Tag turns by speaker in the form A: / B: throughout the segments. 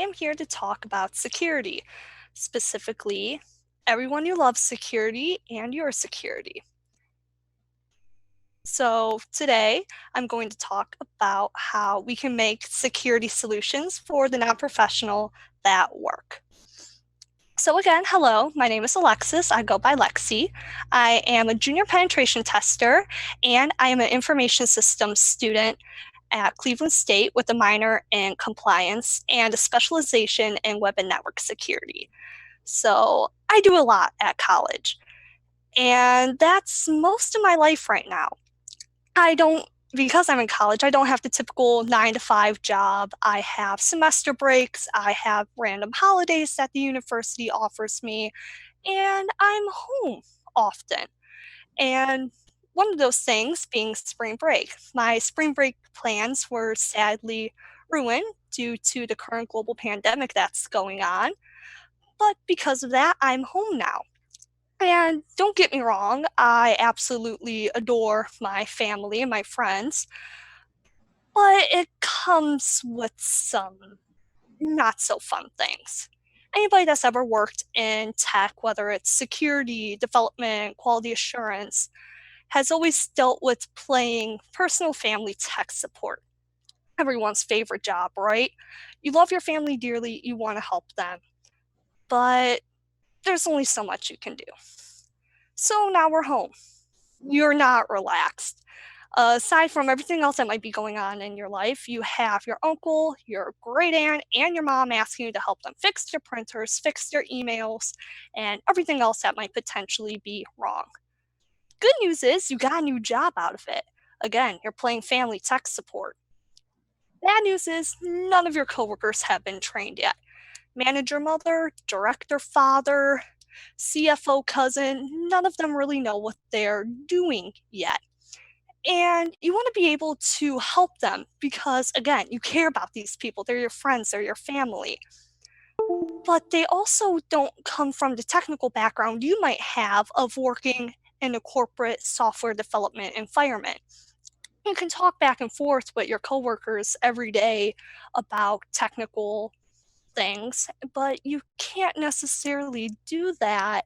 A: am here to talk about security, specifically everyone who loves security and your security. So today I'm going to talk about how we can make security solutions for the non-professional that work. So again, hello, my name is Alexis. I go by Lexi. I am a junior penetration tester and I am an information systems student at Cleveland State with a minor in compliance and a specialization in web and network security. So I do a lot at college, and that's most of my life right now. I don't, because I'm in college, I don't have the typical 9 to 5 job. I have semester breaks, I have random holidays that the university offers me, and I'm home often. And one of those things being spring break. My spring break plans were sadly ruined due to the current global pandemic that's going on. But because of that, I'm home now. And don't get me wrong, I absolutely adore my family and my friends, but it comes with some not so fun things. Anybody that's ever worked in tech, whether it's security, development, quality assurance, has always dealt with playing personal family tech support. Everyone's favorite job, right? You love your family dearly, you want to help them, but there's only so much you can do. So now we're home. You're not relaxed. Aside from everything else that might be going on in your life, you have your uncle, your great aunt, and your mom asking you to help them fix their printers, fix their emails, and everything else that might potentially be wrong. Good news is you got a new job out of it. Again, you're playing family tech support. Bad news is none of your coworkers have been trained yet. Manager mother, director father, CFO cousin, none of them really know what they're doing yet. And you want to be able to help them because, again, you care about these people. They're your friends, they're your family. But they also don't come from the technical background you might have of working in a corporate software development environment. You can talk back and forth with your coworkers every day about technical things, but you can't necessarily do that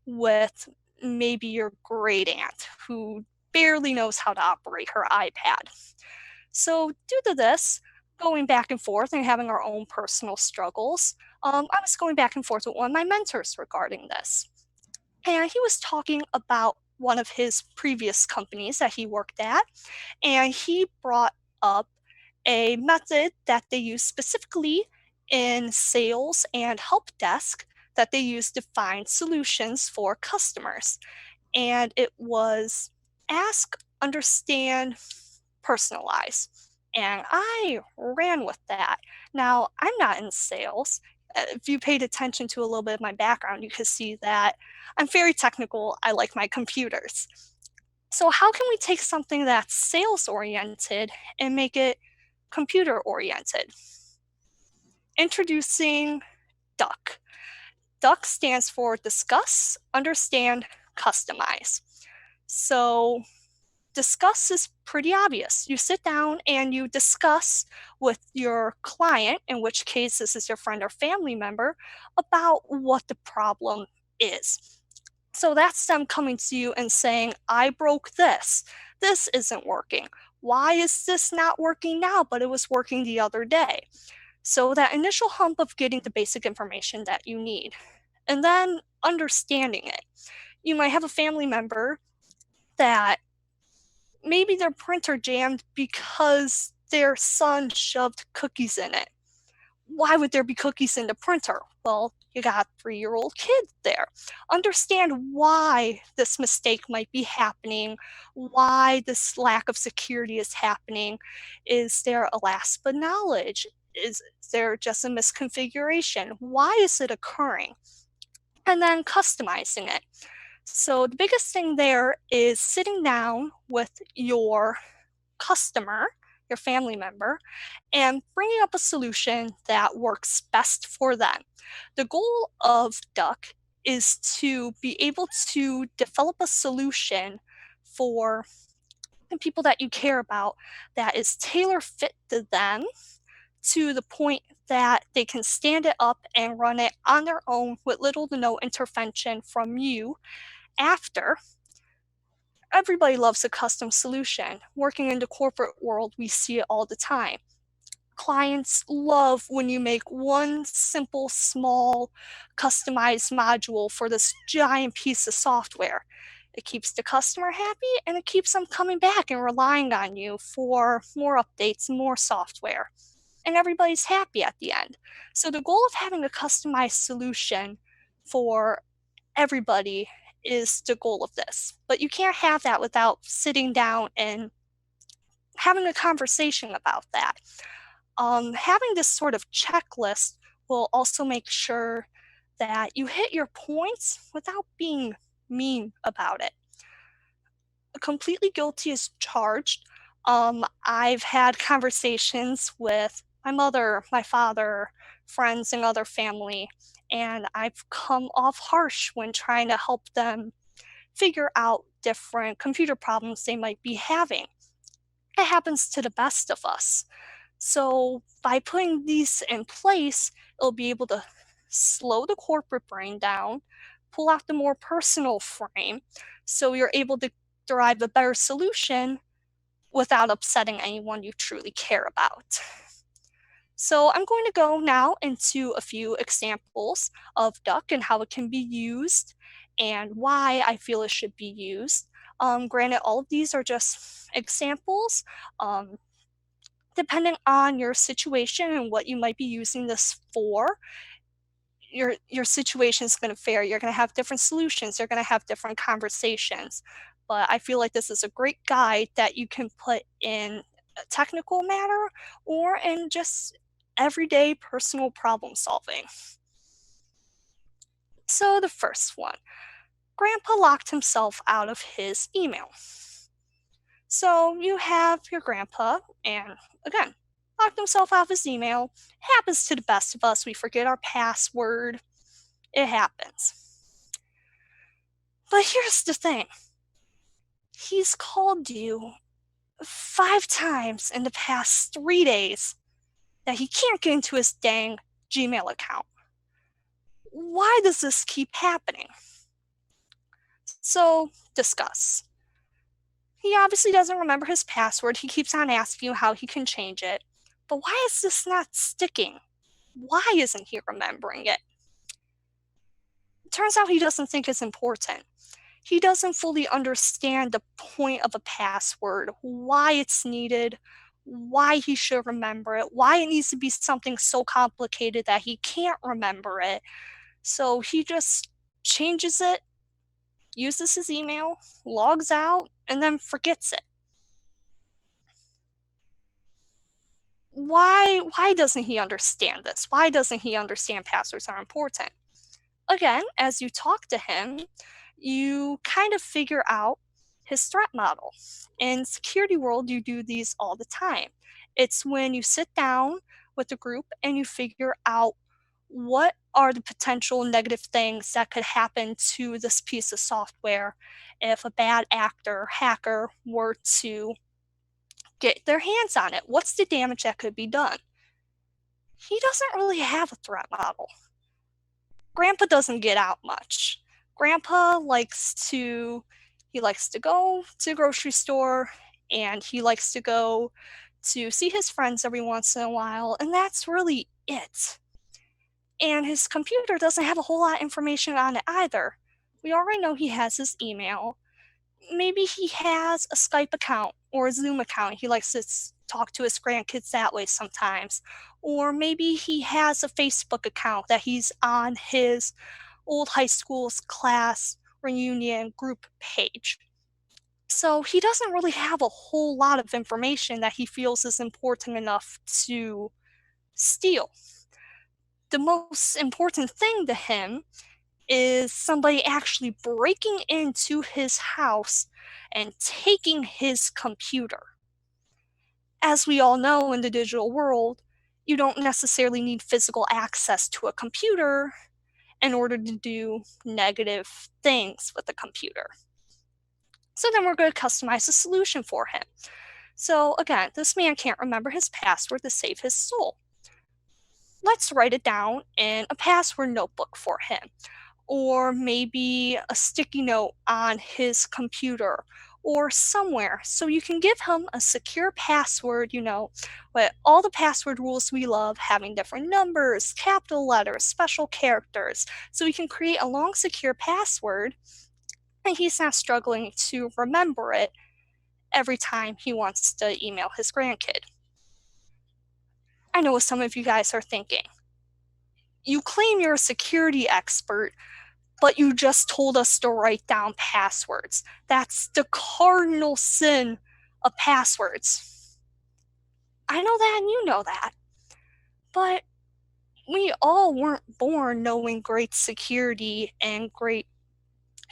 A: with maybe your great aunt who barely knows how to operate her iPad. So, due to this, going back and forth and having our own personal struggles, I was going back and forth with one of my mentors regarding this. And he was talking about one of his previous companies that he worked at, and he brought up a method that they use specifically in sales and help desk that they use to find solutions for customers. And it was ask, understand, personalize. And I ran with that. Now, I'm not in sales. If you paid attention to a little bit of my background, you could see that I'm very technical. I like my computers. So, how can we take something that's sales oriented and make it computer oriented? Introducing Duck. Duck stands for discuss, understand, customize. So, discuss is pretty obvious. You sit down and you discuss with your client, in which case this is your friend or family member, about what the problem is. So that's them coming to you and saying, I broke this. This isn't working. Why is this not working now, but it was working the other day? So that initial hump of getting the basic information that you need, and then understanding it. You might have a family member that maybe their printer jammed because their son shoved cookies in it. Why would there be cookies in the printer? Well, you got a 3-year-old kid there. Understand why this mistake might be happening, why this lack of security is happening. Is there a lapse of knowledge? Is there just a misconfiguration? Why is it occurring? And then customizing it. So the biggest thing there is sitting down with your customer, your family member, and bringing up a solution that works best for them. The goal of Duck is to be able to develop a solution for the people that you care about that is tailor fit to them to the point that they can stand it up and run it on their own with little to no intervention from you after. Everybody loves a custom solution. Working in the corporate world, we see it all the time. Clients love when you make one simple, small, customized module for this giant piece of software. It keeps the customer happy and it keeps them coming back and relying on you for more updates, more software. And everybody's happy at the end. So the goal of having a customized solution for everybody is the goal of this. But you can't have that without sitting down and having a conversation about that. Having this sort of checklist will also make sure that you hit your points without being mean about it. Completely guilty as charged. I've had conversations with my mother, my father, friends, and other family, and I've come off harsh when trying to help them figure out different computer problems they might be having. It happens to the best of us. So by putting these in place, it'll be able to slow the corporate brain down, pull out the more personal frame, so you're able to derive a better solution without upsetting anyone you truly care about. So I'm going to go now into a few examples of Duck and how it can be used and why I feel it should be used. Granted, all of these are just examples. Depending on your situation and what you might be using this for, your situation is going to vary. You're going to have different solutions. You're going to have different conversations. But I feel like this is a great guide that you can put in a technical matter or in just everyday personal problem solving. So the first one, Grandpa locked himself out of his email. So you have your grandpa, and again, locked himself out of his email. Happens to the best of us. We forget our password. It happens. But here's the thing. He's called you 5 times in the past 3 days that he can't get into his dang Gmail account. Why does this keep happening? So, discuss. He obviously doesn't remember his password. He keeps on asking you how he can change it. But why is this not sticking? Why isn't he remembering it? It turns out he doesn't think it's important. He doesn't fully understand the point of a password, why it's needed, why he should remember it, why it needs to be something so complicated that he can't remember it. So he just changes it, uses his email, logs out, and then forgets it. Why doesn't he understand this? Why doesn't he understand passwords are important? Again, as you talk to him, you kind of figure out his threat model. In security world, you do these all the time. It's when you sit down with a group and you figure out what are the potential negative things that could happen to this piece of software if a bad actor, hacker, were to get their hands on it. What's the damage that could be done? He doesn't really have a threat model. Grandpa doesn't get out much. Grandpa likes to go to the grocery store, and he likes to go to see his friends every once in a while, and that's really it. And his computer doesn't have a whole lot of information on it either. We already know he has his email. Maybe he has a Skype account or a Zoom account. He likes to talk to his grandkids that way sometimes. Or maybe he has a Facebook account that he's on his old high school's class reunion group page. So he doesn't really have a whole lot of information that he feels is important enough to steal. The most important thing to him is somebody actually breaking into his house and taking his computer. As we all know in the digital world, you don't necessarily need physical access to a computer in order to do negative things with a computer. So then we're going to customize a solution for him. So again, this man can't remember his password to save his soul. Let's write it down in a password notebook for him, or maybe a sticky note on his computer or somewhere. So you can give him a secure password, with all the password rules we love, having different numbers, capital letters, special characters. So we can create a long, secure password, and he's not struggling to remember it every time he wants to email his grandkid. I know what some of you guys are thinking. You claim you're a security expert, but you just told us to write down passwords. That's the cardinal sin of passwords. I know that and you know that. But we all weren't born knowing great security and great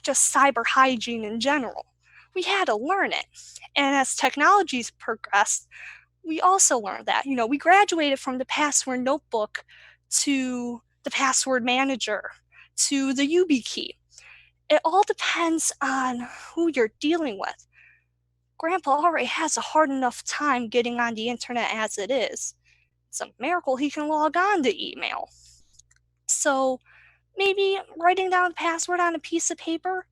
A: just cyber hygiene in general. We had to learn it. And as technology's progressed, we also learned that. We graduated from the password notebook to the password manager to the YubiKey. It all depends on who you're dealing with. Grandpa already has a hard enough time getting on the internet as it is. It's a miracle he can log on to email. So maybe writing down the password on a piece of paper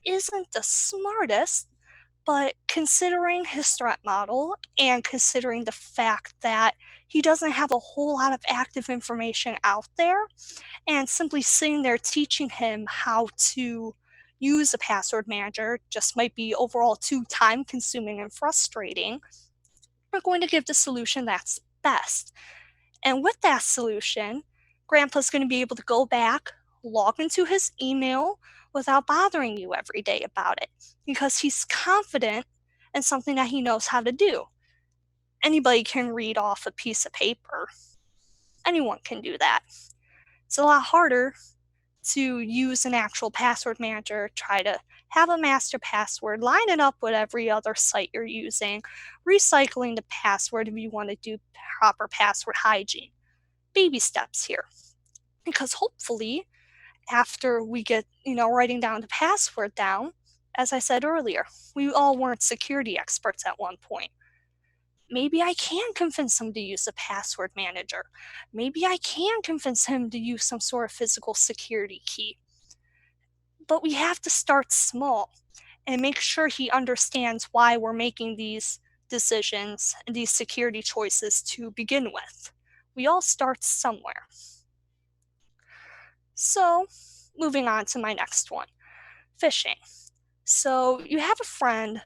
A: isn't the smartest, but considering his threat model and considering the fact that he doesn't have a whole lot of active information out there, and simply sitting there teaching him how to use a password manager just might be overall too time consuming and frustrating, we're going to give the solution that's best. And with that solution, Grandpa's going to be able to go back, log into his email without bothering you every day about it, because he's confident in something that he knows how to do. Anybody can read off a piece of paper. Anyone can do that. It's a lot harder to use an actual password manager, try to have a master password, line it up with every other site you're using, recycling the password if you want to do proper password hygiene. Baby steps here. Because hopefully, after we get, writing down the password down, as I said earlier, we all weren't security experts at one point. Maybe I can convince him to use a password manager. Maybe I can convince him to use some sort of physical security key. But we have to start small and make sure he understands why we're making these decisions and these security choices to begin with. We all start somewhere. So, moving on to my next one, phishing. So, you have a friend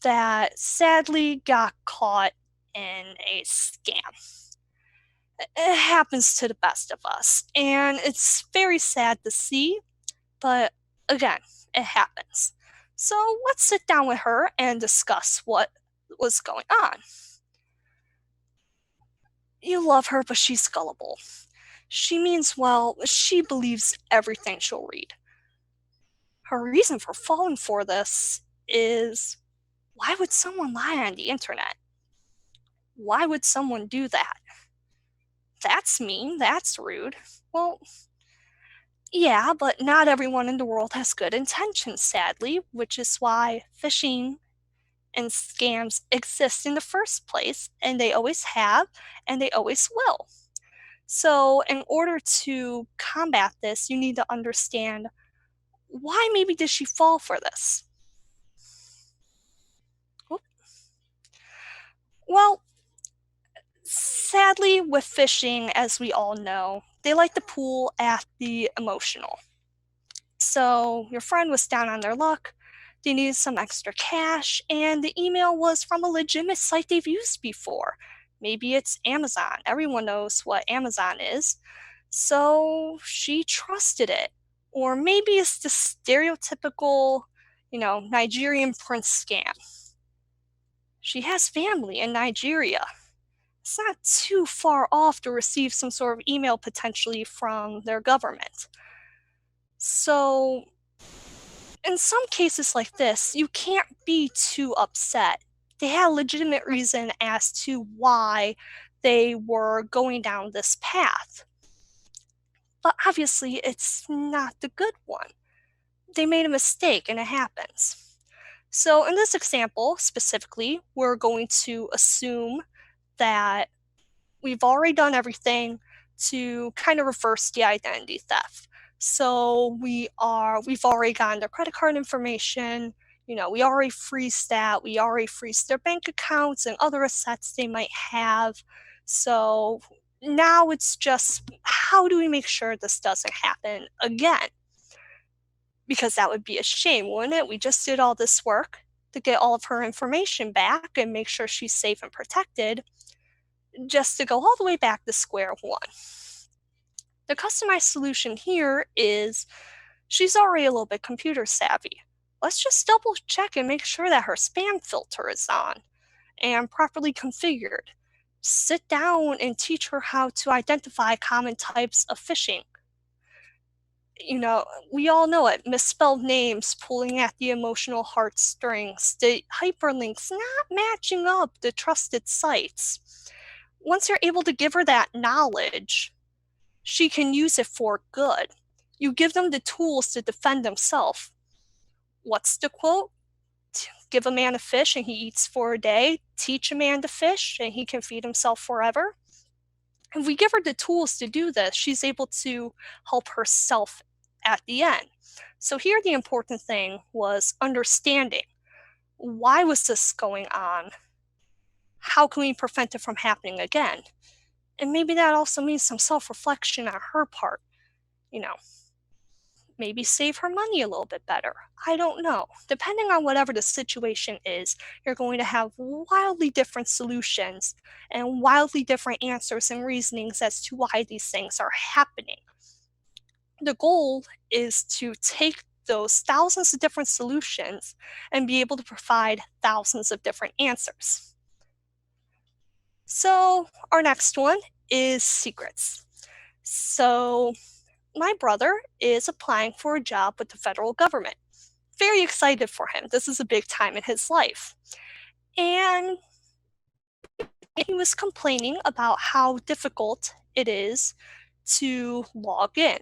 A: that sadly got caught in a scam. It happens to the best of us, and it's very sad to see, but again, it happens. So let's sit down with her and discuss what was going on. You love her, but she's gullible. She means well, she believes everything she'll read. Her reason for falling for this is, why would someone lie on the internet? Why would someone do that? That's mean, that's rude. Well, yeah, but not everyone in the world has good intentions, sadly, which is why phishing and scams exist in the first place, and they always have, and they always will. So, in order to combat this, you need to understand, why maybe did she fall for this? Well, sadly, with phishing, as we all know, they like to pull at the emotional. So your friend was down on their luck, they needed some extra cash, and the email was from a legitimate site they've used before. Maybe it's Amazon. Everyone knows what Amazon is. So she trusted it. Or maybe it's the stereotypical, Nigerian prince scam. She has family in Nigeria. It's not too far off to receive some sort of email potentially from their government. So, in some cases like this, you can't be too upset. They had a legitimate reason as to why they were going down this path. But obviously, it's not the good one. They made a mistake, and it happens. So, in this example specifically, we're going to assume that we've already done everything. to kind of reverse the identity theft. So we've already gotten their credit card information. We already freeze that. We already freeze their bank accounts and other assets they might have. So now it's just, how do we make sure this doesn't happen again? Because that would be a shame, wouldn't it? We just did all this work to get all of her information back and make sure she's safe and protected, just to go all the way back to square one. The customized solution here is she's already a little bit computer savvy. Let's just double check and make sure that her spam filter is on and properly configured. Sit down and teach her how to identify common types of phishing. We all know it. Misspelled names, pulling at the emotional heartstrings, the hyperlinks not matching up the trusted sites. Once you're able to give her that knowledge, she can use it for good. You give them the tools to defend themselves. What's the quote? Give a man a fish and he eats for a day. Teach a man to fish and he can feed himself forever. If we give her the tools to do this, she's able to help herself at the end. So here the important thing was understanding. Why was this going on? How can we prevent it from happening again? And maybe that also means some self-reflection on her part. Maybe save her money a little bit better. I don't know. Depending on whatever the situation is, you're going to have wildly different solutions and wildly different answers and reasonings as to why these things are happening. The goal is to take those thousands of different solutions and be able to provide thousands of different answers. So our next one is secrets. So my brother is applying for a job with the federal government. Very excited for him. This is a big time in his life. And he was complaining about how difficult it is to log in.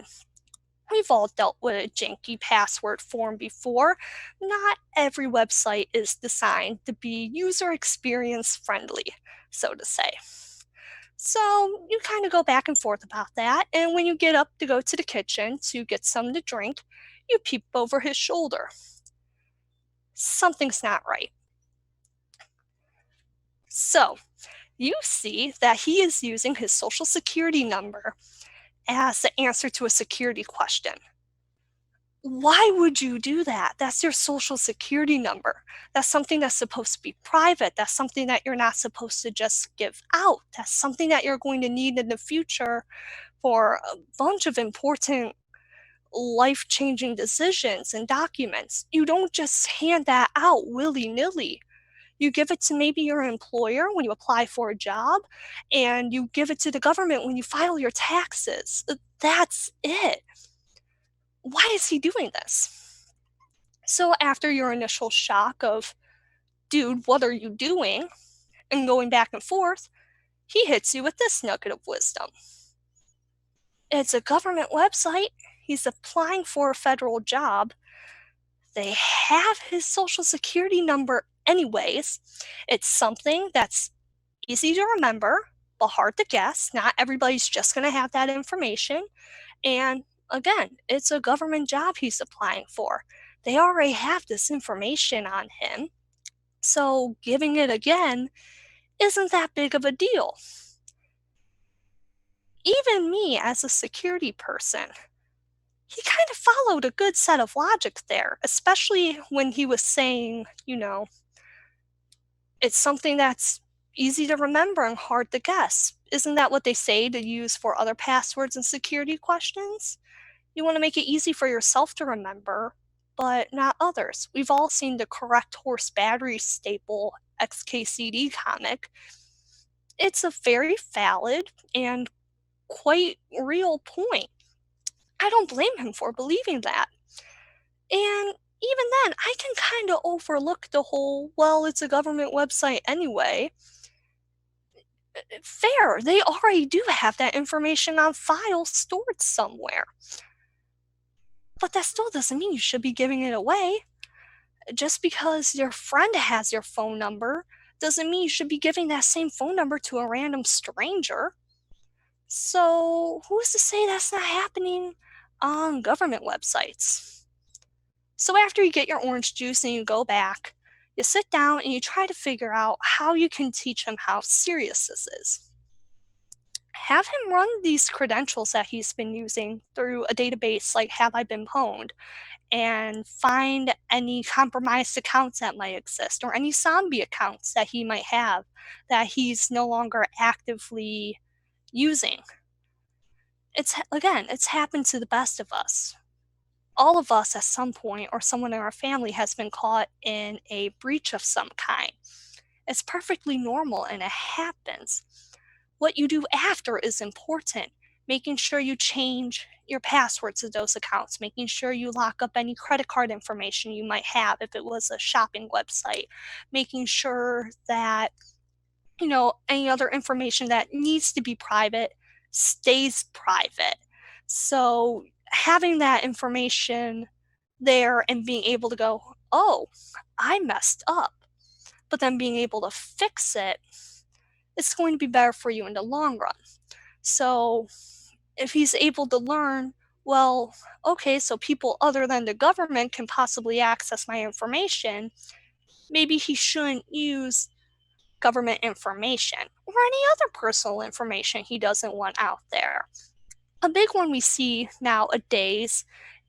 A: We've all dealt with a janky password form before. Not every website is designed to be user experience friendly, so to say. So you kind of go back and forth about that, and when you get up to go to the kitchen to get something to drink, you peep over his shoulder. Something's not right. So you see that he is using his social security number as the answer to a security question. Why would you do that? That's your social security number. That's something that's supposed to be private. That's something that you're not supposed to just give out. That's something that you're going to need in the future for a bunch of important life-changing decisions and documents. You don't just hand that out willy-nilly. You give it to maybe your employer when you apply for a job, and you give it to the government when you file your taxes. That's it. Why is he doing this? So after your initial shock of, dude, what are you doing? And going back and forth, he hits you with this nugget of wisdom. It's a government website. He's applying for a federal job. They have his social security number anyways. It's something that's easy to remember, but hard to guess. Not everybody's just going to have that information. And again, it's a government job he's applying for. They already have this information on him. So giving it again isn't that big of a deal. Even me as a security person, he kind of followed a good set of logic there, especially when he was saying, it's something that's easy to remember and hard to guess. Isn't that what they say to use for other passwords and security questions? You want to make it easy for yourself to remember, but not others. We've all seen the correct horse battery staple XKCD comic. It's a very valid and quite real point. I don't blame him for believing that. And even then, I can kind of overlook the whole, well, it's a government website anyway. Fair, they already do have that information on file stored somewhere. But that still doesn't mean you should be giving it away. Just because your friend has your phone number doesn't mean you should be giving that same phone number to a random stranger. So who's to say that's not happening on government websites? So after you get your orange juice and you go back, you sit down and you try to figure out how you can teach him how serious this is. Have him run these credentials that he's been using through a database like Have I Been Pwned and find any compromised accounts that might exist or any zombie accounts that he might have that he's no longer actively using. It's happened to the best of us. All of us at some point or someone in our family has been caught in a breach of some kind. It's perfectly normal and it happens. What you do after is important. Making sure you change your passwords to those accounts, making sure you lock up any credit card information you might have if it was a shopping website, making sure that any other information that needs to be private stays private. So having that information there and being able to go, oh, I messed up, but then being able to fix it, it's going to be better for you in the long run. So if he's able to learn, well, okay, so people other than the government can possibly access my information, maybe he shouldn't use government information or any other personal information he doesn't want out there. A big one we see nowadays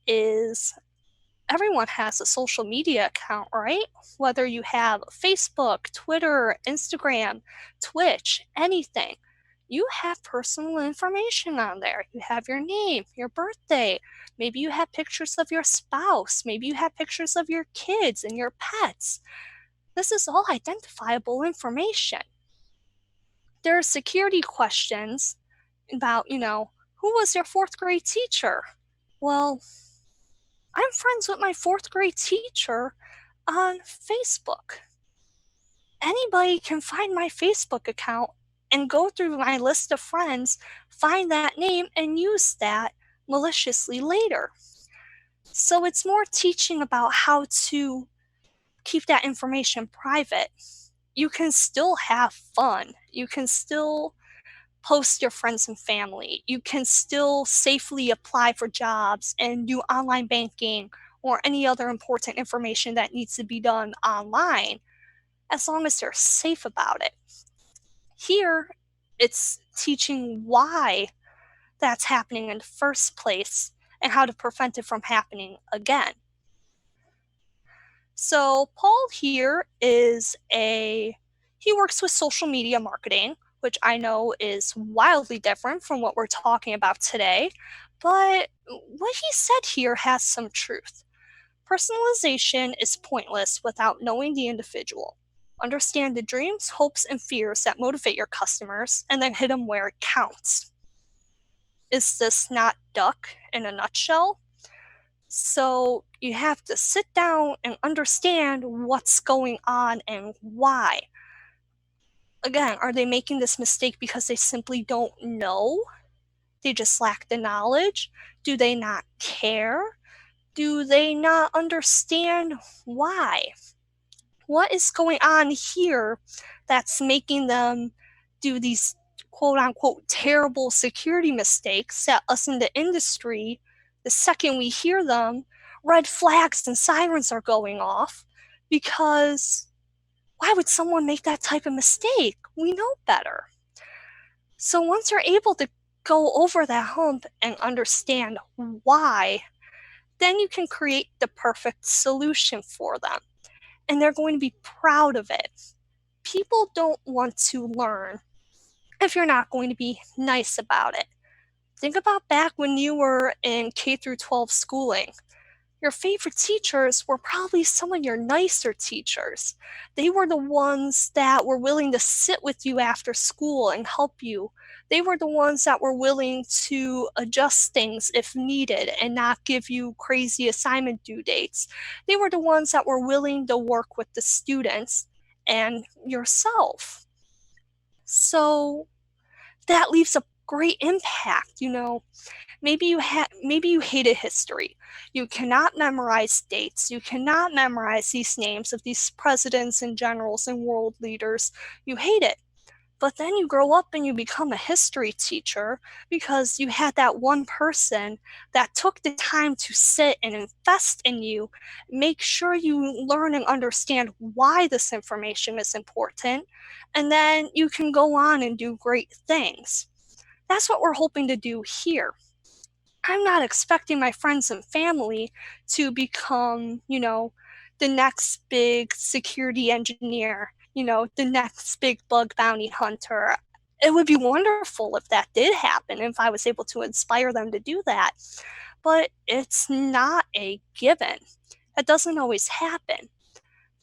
A: is everyone has a social media account, right? Whether you have Facebook, Twitter, Instagram, Twitch, anything, you have personal information on there. You have your name, your birthday, maybe you have pictures of your spouse, maybe you have pictures of your kids and your pets. This is all identifiable information. There are security questions about, who was your fourth grade teacher? Well, I'm friends with my fourth grade teacher on Facebook. Anybody can find my Facebook account and go through my list of friends, find that name, and use that maliciously later. So it's more teaching about how to keep that information private. You can still have fun. You can still post your friends and family. You can still safely apply for jobs and do online banking or any other important information that needs to be done online, as long as they're safe about it. Here, it's teaching why that's happening in the first place and how to prevent it from happening again. So Paul here he works with social media marketing, which I know is wildly different from what we're talking about today, but what he said here has some truth. Personalization is pointless without knowing the individual. Understand the dreams, hopes, and fears that motivate your customers, and then hit them where it counts. Is this not Duck in a nutshell? So you have to sit down and understand what's going on and why. Again, are they making this mistake because they simply don't know? They just lack the knowledge? Do they not care? Do they not understand why? What is going on here that's making them do these quote unquote terrible security mistakes that us in the industry, the second we hear them, red flags and sirens are going off? Because why would someone make that type of mistake? We know better. So once you're able to go over that hump and understand why, then you can create the perfect solution for them. And they're going to be proud of it. People don't want to learn if you're not going to be nice about it. Think about back when you were in K through 12 schooling. Your favorite teachers were probably some of your nicer teachers. They were the ones that were willing to sit with you after school and help you. They were the ones that were willing to adjust things if needed and not give you crazy assignment due dates. They were the ones that were willing to work with the students and yourself. So that leaves a great impact. Maybe you hated history. You cannot memorize dates. You cannot memorize these names of these presidents and generals and world leaders. You hate it. But then you grow up and you become a history teacher because you had that one person that took the time to sit and invest in you, make sure you learn and understand why this information is important, and then you can go on and do great things. That's what we're hoping to do here. I'm not expecting my friends and family to become, the next big security engineer, the next big bug bounty hunter. It would be wonderful if that did happen, if I was able to inspire them to do that. But it's not a given. That doesn't always happen.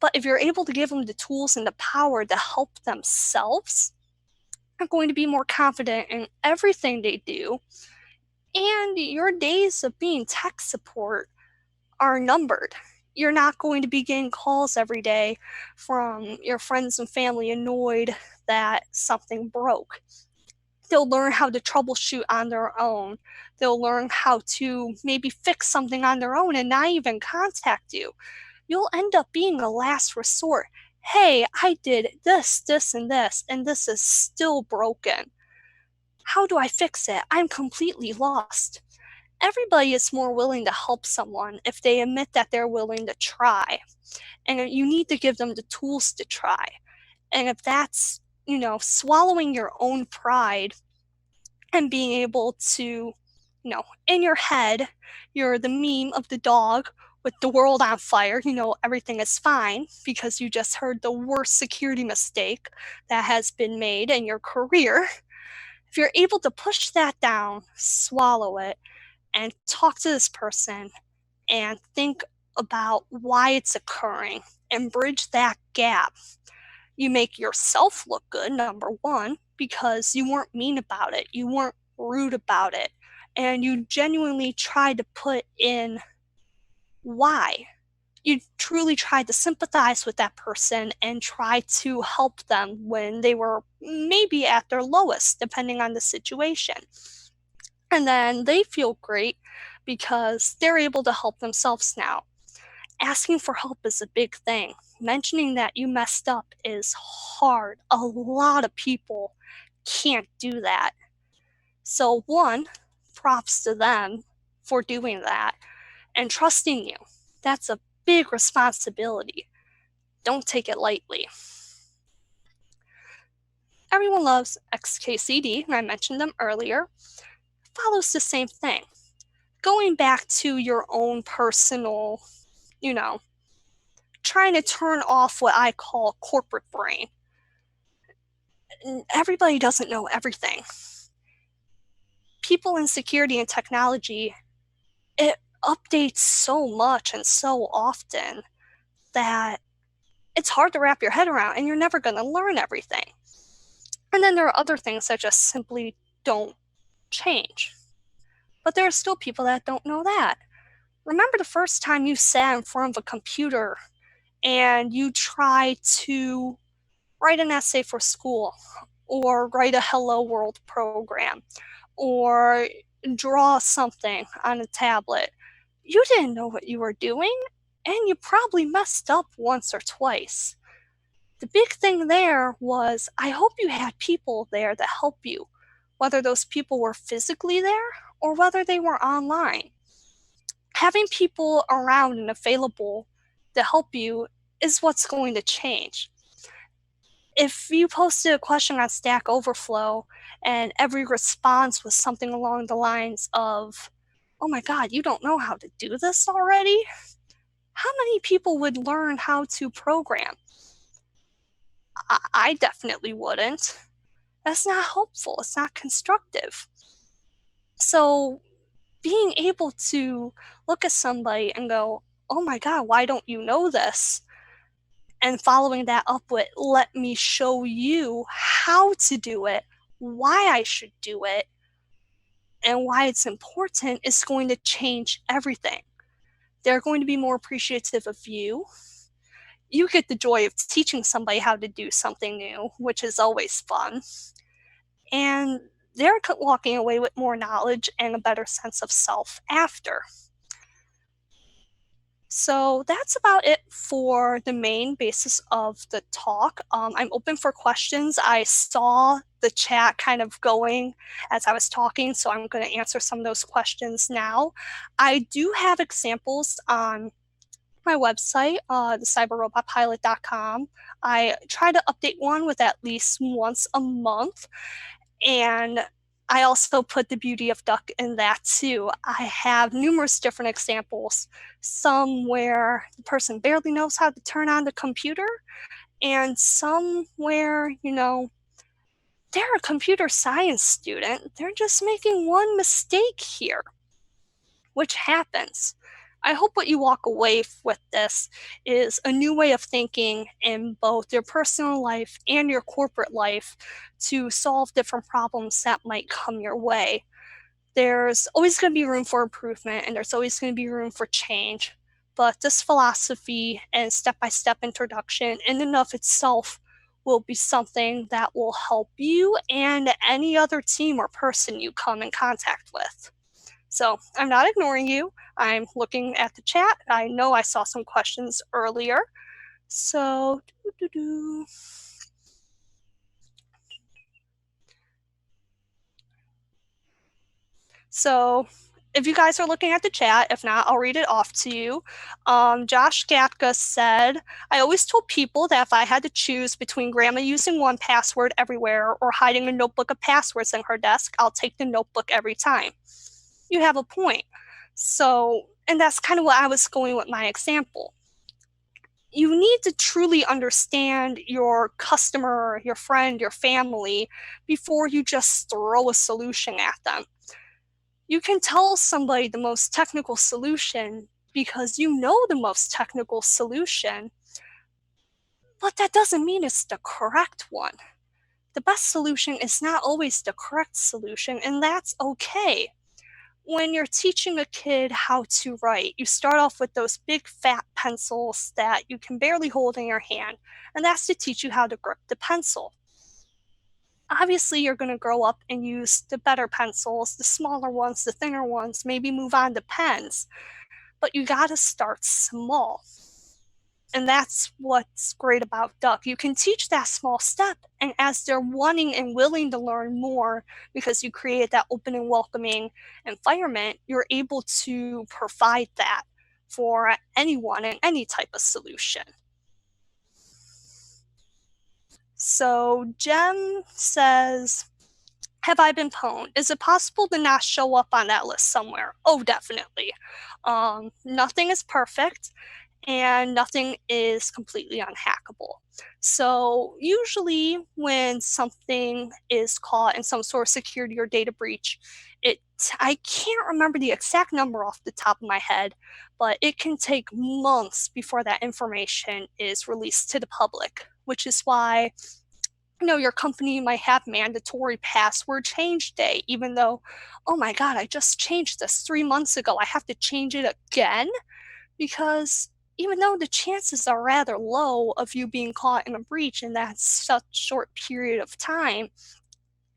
A: But if you're able to give them the tools and the power to help themselves, they're going to be more confident in everything they do. And your days of being tech support are numbered. You're not going to be getting calls every day from your friends and family annoyed that something broke. They'll learn how to troubleshoot on their own. They'll learn how to maybe fix something on their own and not even contact you. You'll end up being a last resort. Hey, I did this, and this is still broken. How do I fix it? I'm completely lost. Everybody is more willing to help someone if they admit that they're willing to try. And you need to give them the tools to try. And if that's, swallowing your own pride and being able to, in your head, you're the meme of the dog with the world on fire, everything is fine because you just heard the worst security mistake that has been made in your career. If you're able to push that down, swallow it, and talk to this person and think about why it's occurring and bridge that gap, you make yourself look good, number one, because you weren't mean about it, you weren't rude about it, and you genuinely tried to put in why. You truly tried to sympathize with that person and try to help them when they were maybe at their lowest, depending on the situation. And then they feel great because they're able to help themselves now. Asking for help is a big thing. Mentioning that you messed up is hard. A lot of people can't do that. So, one, props to them for doing that and trusting you. That's a big responsibility. Don't take it lightly. Everyone loves XKCD, and I mentioned them earlier. Follows the same thing. Going back to your own personal, trying to turn off what I call corporate brain. Everybody doesn't know everything. People in security and technology, it updates so much and so often that it's hard to wrap your head around, and you're never going to learn everything. And then there are other things that just simply don't change. But there are still people that don't know that. Remember the first time you sat in front of a computer and you try to write an essay for school, or write a Hello World program, or draw something on a tablet. You didn't know what you were doing, and you probably messed up once or twice. The big thing there was, I hope you had people there to help you, whether those people were physically there or whether they were online. Having people around and available to help you is what's going to change. If you posted a question on Stack Overflow and every response was something along the lines of, oh my God, you don't know how to do this already? How many people would learn how to program? I definitely wouldn't. That's not helpful. It's not constructive. So being able to look at somebody and go, oh my God, why don't you know this? And following that up with, let me show you how to do it, why I should do it, and why it's important is going to change everything. They're going to be more appreciative of you. You get the joy of teaching somebody how to do something new, which is always fun. And they're walking away with more knowledge and a better sense of self after. So that's about it for the main basis of the talk. I'm open for questions. I saw the chat kind of going as I was talking, so I'm going to answer some of those questions now. I do have examples on my website, thecyberrobotpilot.com. I try to update one with at least once a month. And I also put the beauty of Duck in that too. I have numerous different examples, some where the person barely knows how to turn on the computer, and some where, they're a computer science student. They're just making one mistake here, which happens. I hope what you walk away with this is a new way of thinking in both your personal life and your corporate life to solve different problems that might come your way. There's always going to be room for improvement and there's always going to be room for change. But this philosophy and step-by-step introduction in and of itself will be something that will help you and any other team or person you come in contact with. So I'm not ignoring you. I'm looking at the chat. I know I saw some questions earlier. So, So if you guys are looking at the chat, if not, I'll read it off to you. Josh Gatka said, I always told people that if I had to choose between grandma using one password everywhere or hiding a notebook of passwords in her desk, I'll take the notebook every time. You have a point. So, and that's kind of what I was going with my example. You need to truly understand your customer, your friend, your family before you just throw a solution at them. You can tell somebody the most technical solution because you know the most technical solution, but that doesn't mean it's the correct one. The best solution is not always the correct solution, and that's okay. When you're teaching a kid how to write, you start off with those big fat pencils that you can barely hold in your hand, and that's to teach you how to grip the pencil. Obviously, you're going to grow up and use the better pencils, the smaller ones, the thinner ones, maybe move on to pens, but you got to start small. And that's what's great about Duck. You can teach that small step, and as they're wanting and willing to learn more because you create that open and welcoming environment, you're able to provide that for anyone and any type of solution. So Jem says, have I been pwned? Is it possible to not show up on that list somewhere? Oh, definitely. Nothing is perfect and nothing is completely unhackable. So usually when something is caught in some sort of security or data breach, I can't remember the exact number off the top of my head, but it can take months before that information is released to the public, which is why your company might have mandatory password change day, even though, oh my God, I just changed this 3 months ago. I have to change it again, because even though the chances are rather low of you being caught in a breach in that such short period of time,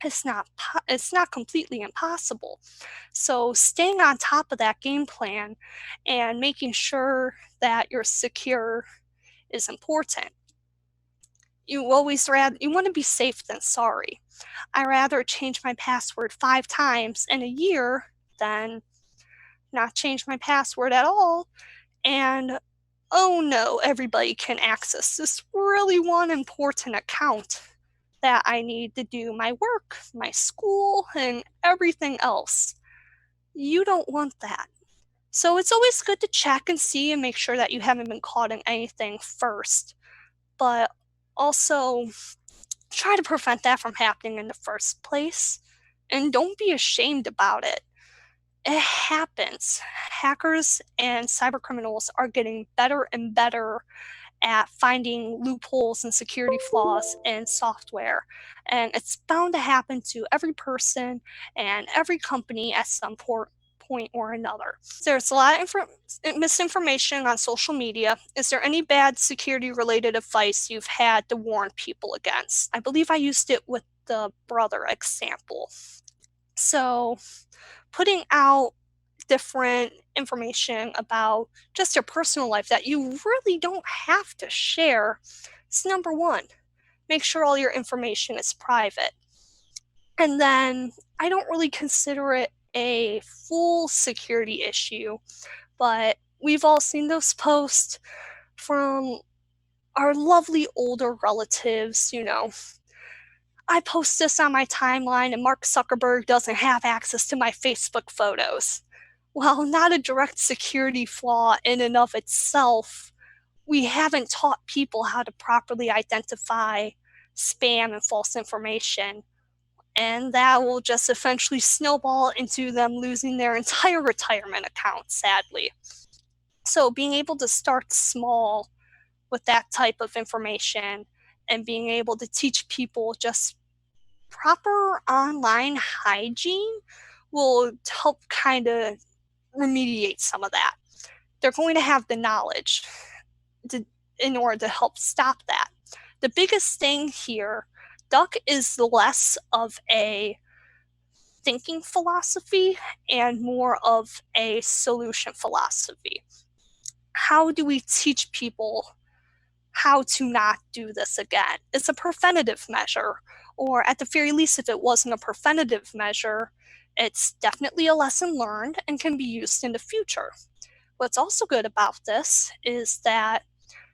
A: it's not completely impossible. So staying on top of that game plan and making sure that you're secure is important. You want to be safe than sorry. I rather change my password 5 times in a year than not change my password at all and oh no, everybody can access this really one important account that I need to do my work, my school, and everything else. You don't want that. So it's always good to check and see and make sure that you haven't been caught in anything first, but also try to prevent that from happening in the first place. And don't be ashamed about it. It happens. Hackers and cyber criminals are getting better and better at finding loopholes and security flaws in software. And it's bound to happen to every person and every company at some point or another. There's a lot of misinformation on social media. Is there any bad security related advice you've had to warn people against? I believe I used it with the brother example. So putting out different information about just your personal life that you really don't have to share, it's number one. Make sure all your information is private. And then I don't really consider it a full security issue, but we've all seen those posts from our lovely older relatives, I post this on my timeline and Mark Zuckerberg doesn't have access to my Facebook photos. While not a direct security flaw in and of itself, we haven't taught people how to properly identify spam and false information. And that will just eventually snowball into them losing their entire retirement account, sadly. So being able to start small with that type of information and being able to teach people just proper online hygiene will help kind of remediate some of that. They're going to have the knowledge in order to help stop that. The biggest thing here, Duck is less of a thinking philosophy and more of a solution philosophy. How do we teach people how to not do this again? It's a preventative measure, or at the very least, if it wasn't a preventative measure, it's definitely a lesson learned and can be used in the future. What's also good about this is that,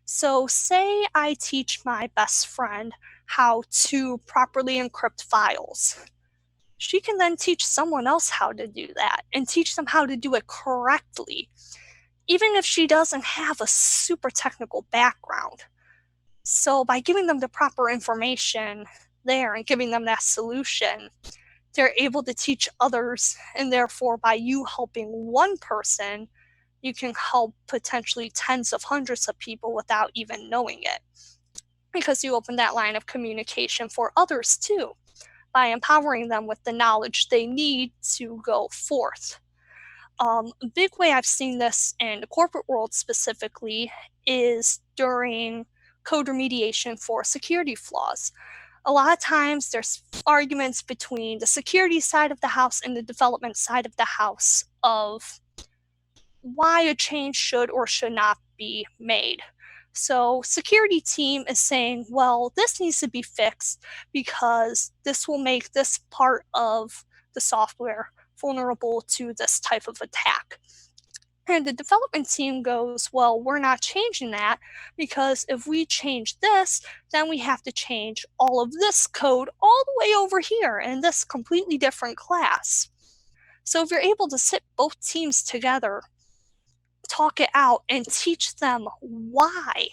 A: so say I teach my best friend how to properly encrypt files. She can then teach someone else how to do that and teach them how to do it correctly, even if she doesn't have a super technical background. So by giving them the proper information there and giving them that solution, they're able to teach others, and therefore by you helping one person, you can help potentially tens of hundreds of people without even knowing it, because you open that line of communication for others too, by empowering them with the knowledge they need to go forth. A big way I've seen this in the corporate world specifically is during code remediation for security flaws. A lot of times there's arguments between the security side of the house and the development side of the house of why a change should or should not be made. So security team is saying, well, this needs to be fixed because this will make this part of the software vulnerable to this type of attack. And the development team goes, well, we're not changing that because if we change this, then we have to change all of this code all the way over here in this completely different class. So if you're able to sit both teams together, talk it out, and teach them why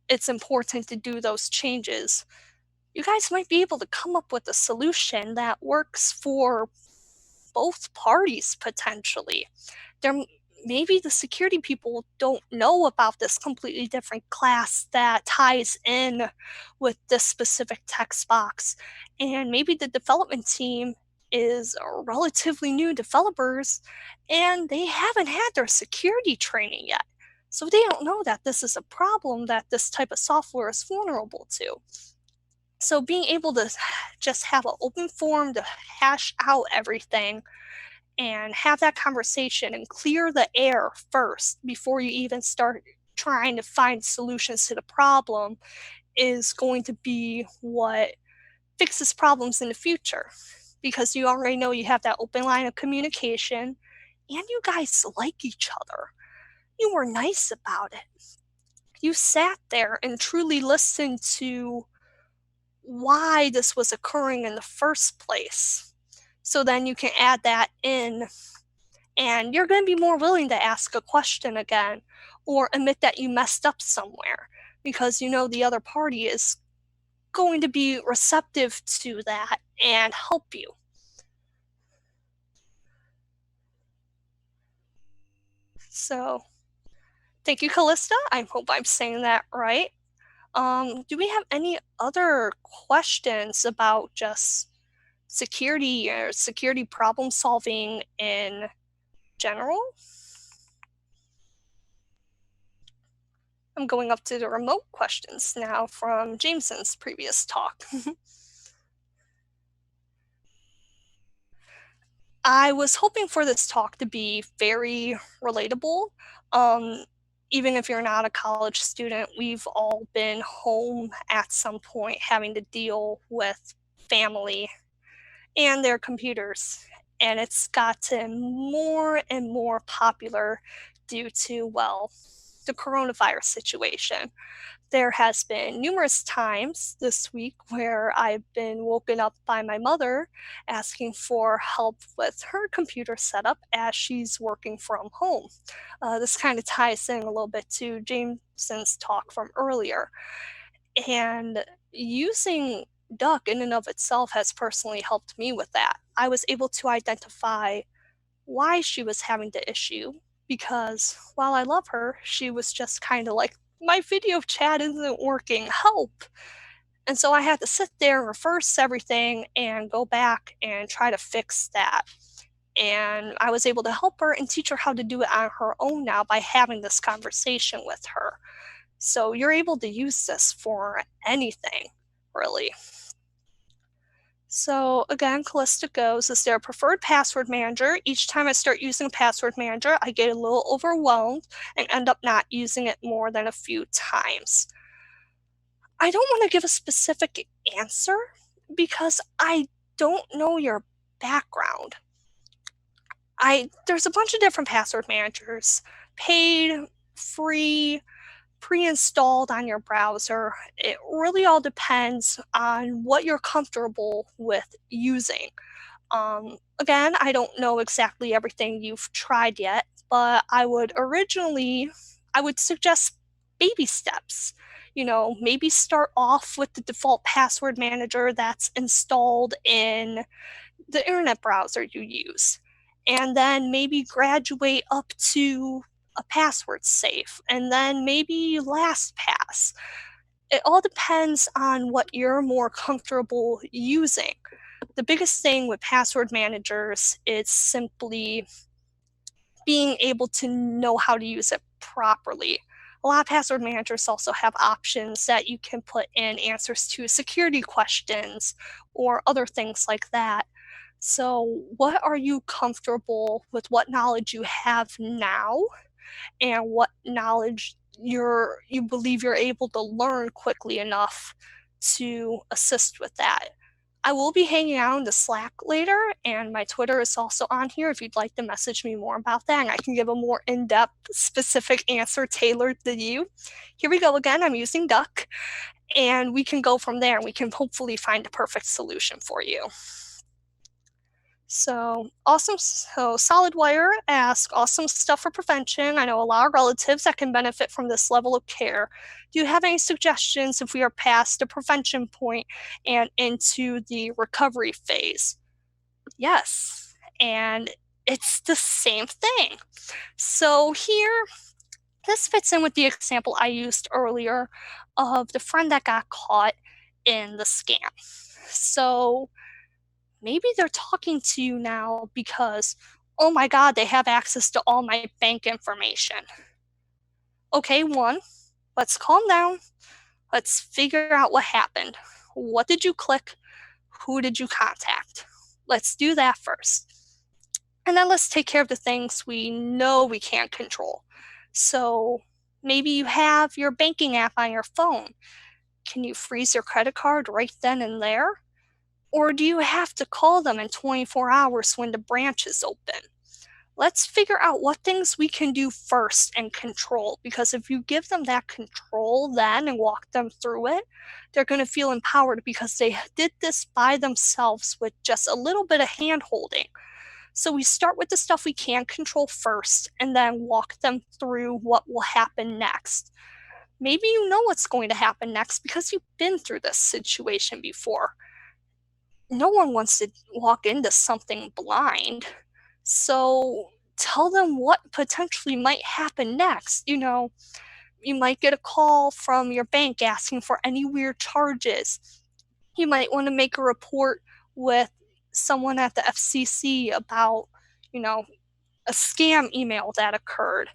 A: it's important to do those changes, you guys might be able to come up with a solution that works for both parties potentially. Maybe the security people don't know about this completely different class that ties in with this specific text box. And maybe the development team is relatively new developers and they haven't had their security training yet. So they don't know that this is a problem that this type of software is vulnerable to. So being able to just have an open forum to hash out everything and have that conversation and clear the air first before you even start trying to find solutions to the problem is going to be what fixes problems in the future, because you already know you have that open line of communication and you guys like each other. You were nice about it. You sat there and truly listened to why this was occurring in the first place. So then you can add that in and you're going to be more willing to ask a question again or admit that you messed up somewhere, because you know the other party is going to be receptive to that and help you. So thank you, Callista. I hope I'm saying that right. Do we have any other questions about just security or security problem solving in general? I'm going up to the remote questions now from Jameson's previous talk. I was hoping for this talk to be very relatable. Um, Even if you're not a college student, we've all been home at some point having to deal with family and their computers. And it's gotten more and more popular due to, well, the coronavirus situation. There has been numerous times this week where I've been woken up by my mother asking for help with her computer setup as she's working from home. This kind of ties in a little bit to Jameson's talk from earlier. And using Duck in and of itself has personally helped me with that. I was able to identify why she was having the issue because while I love her, she was just kind of like, my video chat isn't working, help. And so I had to sit there, reverse everything, and go back and try to fix that. And I was able to help her and teach her how to do it on her own now by having this conversation with her. So you're able to use this for anything, really. So again, Callista goes, is there a preferred password manager? Each time I start using a password manager, I get a little overwhelmed and end up not using it more than a few times. I don't want to give a specific answer because I don't know your background. There's a bunch of different password managers, paid, free, pre-installed on your browser. It really all depends on what you're comfortable with using. Again, I don't know exactly everything you've tried yet, but I would suggest baby steps. Maybe start off with the default password manager that's installed in the internet browser you use, and then maybe graduate up to a password safe, and then maybe LastPass. It all depends on what you're more comfortable using. The biggest thing with password managers is simply being able to know how to use it properly. A lot of password managers also have options that you can put in answers to security questions or other things like that. So, what are you comfortable with? What knowledge you have now, and what knowledge you believe you're able to learn quickly enough to assist with that. I will be hanging out in the Slack later, and my Twitter is also on here if you'd like to message me more about that, and I can give a more in-depth, specific answer tailored to you. Here we go again. I'm using Duck, and we can go from there, and we can hopefully find a perfect solution for you. So awesome. So SolidWire asks, awesome stuff for prevention. I know a lot of relatives that can benefit from this level of care. Do you have any suggestions if we are past the prevention point and into the recovery phase? Yes, and it's the same thing. So here, this fits in with the example I used earlier of the friend that got caught in the scam. So maybe they're talking to you now because, oh my God, they have access to all my bank information. Okay, let's calm down. Let's figure out what happened. What did you click? Who did you contact? Let's do that first. And then let's take care of the things we know we can't control. So maybe you have your banking app on your phone. Can you freeze your credit card right then and there? Or do you have to call them in 24 hours when the branch is open? Let's figure out what things we can do first and control, because if you give them that control then and walk them through it, they're going to feel empowered because they did this by themselves with just a little bit of hand holding. So we start with the stuff we can control first and then walk them through what will happen next. Maybe you know what's going to happen next because you've been through this situation before. No one wants to walk into something blind. So tell them what potentially might happen next. You might get a call from your bank asking for any weird charges. You might want to make a report with someone at the FCC about, a scam email that occurred.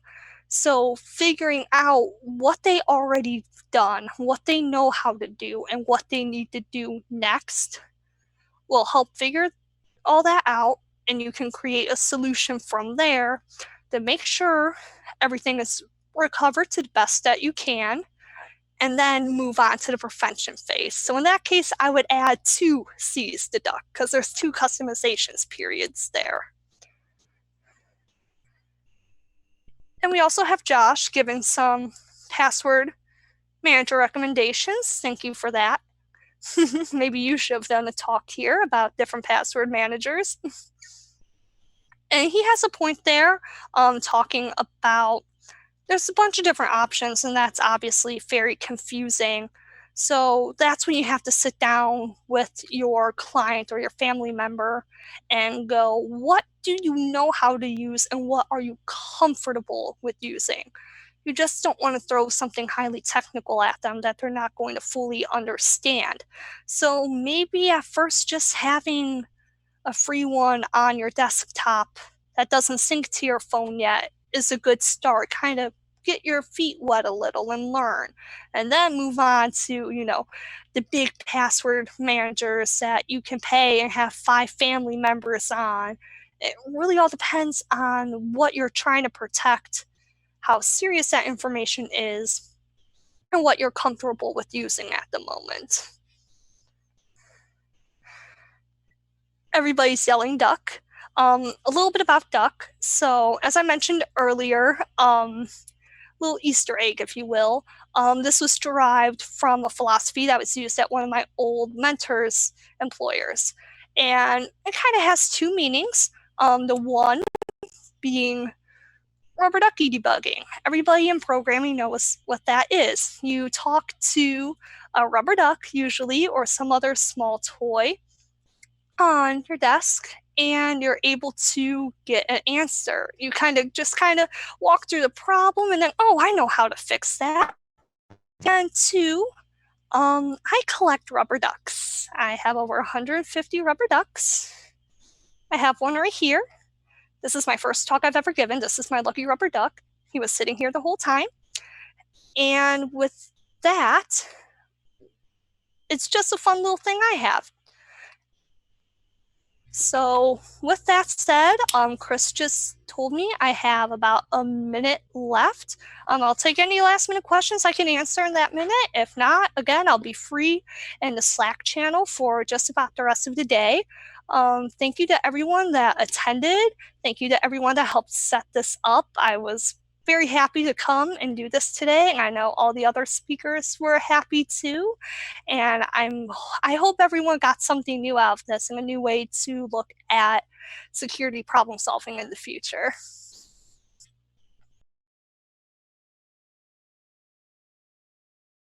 A: So figuring out what they already done, what they know how to do, and what they need to do next will help figure all that out and you can create a solution from there to make sure everything is recovered to the best that you can, and then move on to the prevention phase. So in that case, I would add 2 C's to Duck because there's 2 customizations periods there. And we also have Josh giving some password manager recommendations. Thank you for that. Maybe you should have done a talk here about different password managers. And he has a point there talking about there's a bunch of different options, and that's obviously very confusing. So that's when you have to sit down with your client or your family member and go, what do you know how to use and what are you comfortable with using? You just don't want to throw something highly technical at them that they're not going to fully understand. So maybe at first just having a free one on your desktop that doesn't sync to your phone yet is a good start. Kind of get your feet wet a little and learn, and then move on to, the big password managers that you can pay and have 5 family members on. It really all depends on what you're trying to protect, how serious that information is, and what you're comfortable with using at the moment. Everybody's yelling Duck. A little bit about Duck. So as I mentioned earlier, little Easter egg, if you will. This was derived from a philosophy that was used at one of my old mentors' employers. And it kind of has 2 meanings. The one being rubber ducky debugging. Everybody in programming knows what that is. You talk to a rubber duck, usually, or some other small toy on your desk, and you're able to get an answer. You kind of walk through the problem and then, oh, I know how to fix that. And 2, I collect rubber ducks. I have over 150 rubber ducks. I have one right here. This is my first talk I've ever given. This is my lucky rubber duck. He was sitting here the whole time. And with that, it's just a fun little thing I have. So with that said, Chris just told me I have about a minute left. I'll take any last minute questions I can answer in that minute. If not, again, I'll be free in the Slack channel for just about the rest of the day. Thank you to everyone that attended. Thank you to everyone that helped set this up. I was very happy to come and do this today, and I know all the other speakers were happy too. And I hope everyone got something new out of this and a new way to look at security problem solving in the future.